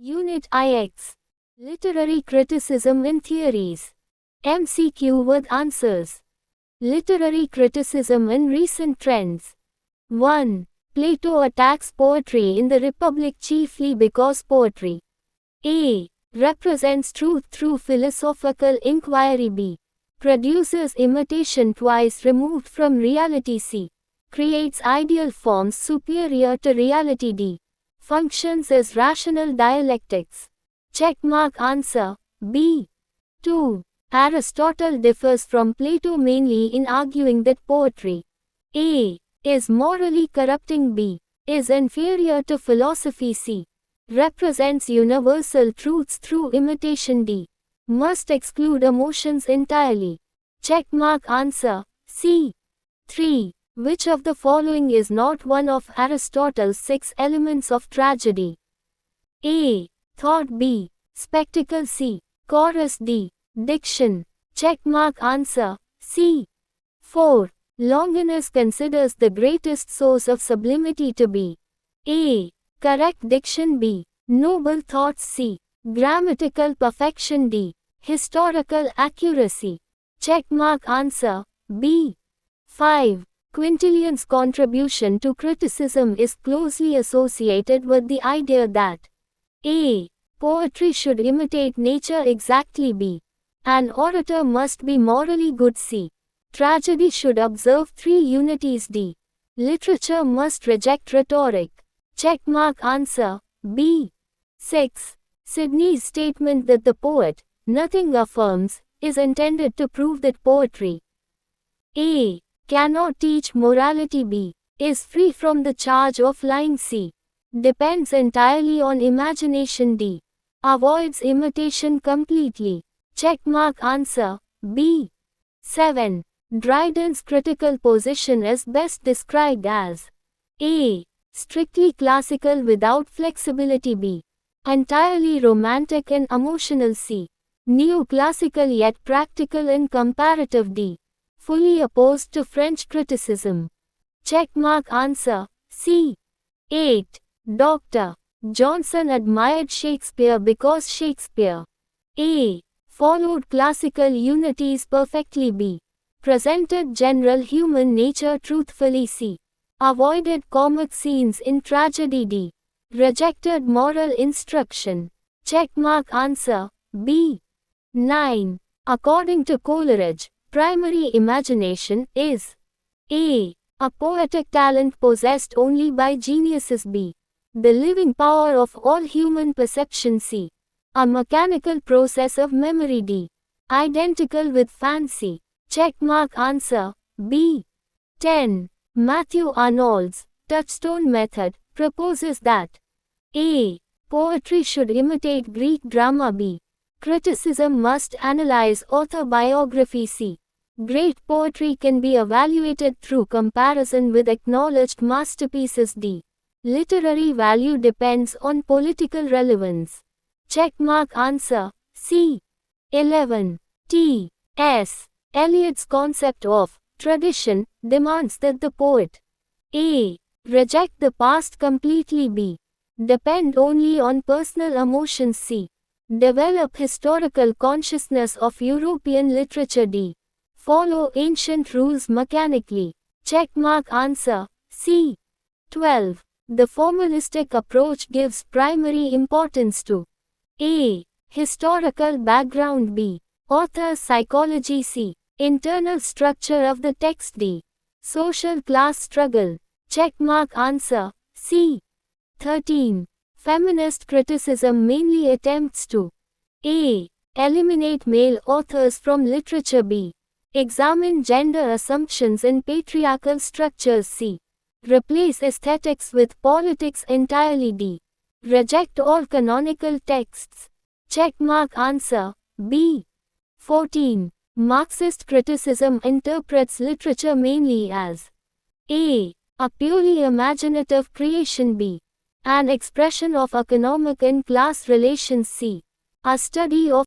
Unit IX. Literary Criticism in Theories. MCQ with Answers. Literary Criticism in Recent Trends. 1. Plato attacks poetry in the Republic chiefly because poetry a. represents truth through philosophical inquiry. B. produces imitation twice removed from reality. C. creates ideal forms superior to reality. D. functions as rational dialectics. Checkmark answer. B. 2. Aristotle differs from Plato mainly in arguing that poetry a. is morally corrupting. B. is inferior to philosophy. C. represents universal truths through imitation. D. must exclude emotions entirely. Checkmark answer. C. 3. Which of the following is not one of Aristotle's 6 elements of tragedy? A. Thought. B. spectacle. C. chorus. D. diction. Checkmark answer. C. 4. Longinus considers the greatest source of sublimity to be a. correct diction. B. noble thoughts. C. grammatical perfection. D. historical accuracy. Checkmark answer. B. 5. Quintilian's contribution to criticism is closely associated with the idea that a. poetry should imitate nature exactly. B. an orator must be morally good. C. tragedy should observe 3 unities. D. literature must reject rhetoric. Checkmark answer. B. 6. Sidney's statement that the poet, nothing affirms, is intended to prove that poetry a. cannot teach morality. B. is free from the charge of lying. C. depends entirely on imagination. D. avoids imitation completely. Checkmark answer. B. 7. Dryden's critical position is best described as a. strictly classical without flexibility. B. entirely romantic and emotional. C. neoclassical yet practical and comparative. D. fully opposed to French criticism. Checkmark answer. C. 8. Dr. Johnson admired Shakespeare because Shakespeare a. followed classical unities perfectly. B. presented general human nature truthfully. C. avoided comic scenes in tragedy. D. rejected moral instruction. Checkmark answer. B. 9. According to Coleridge, primary imagination is a. a poetic talent possessed only by geniuses. B. the living power of all human perception. C. a mechanical process of memory. D. identical with fancy. Checkmark answer. B. 10. Matthew Arnold's touchstone method proposes that a. poetry should imitate Greek drama. B. criticism must analyze author biography. C. great poetry can be evaluated through comparison with acknowledged masterpieces. D. literary value depends on political relevance. Checkmark answer. C. 11. T. S. Eliot's concept of tradition demands that the poet a. reject the past completely. B. depend only on personal emotions. C. develop historical consciousness of European literature. D. follow ancient rules mechanically. Checkmark answer. C. 12. The formalistic approach gives primary importance to a. historical background. B. author's psychology. C. internal structure of the text. D. social class struggle. Checkmark answer. C. 13. Feminist criticism mainly attempts to a. eliminate male authors from literature. B. examine gender assumptions in patriarchal structures. C. replace aesthetics with politics entirely. D. reject all canonical texts. Checkmark answer. B. 14. Marxist criticism interprets literature mainly as a. a purely imaginative creation. B. an expression of economic and class relations. C. a study of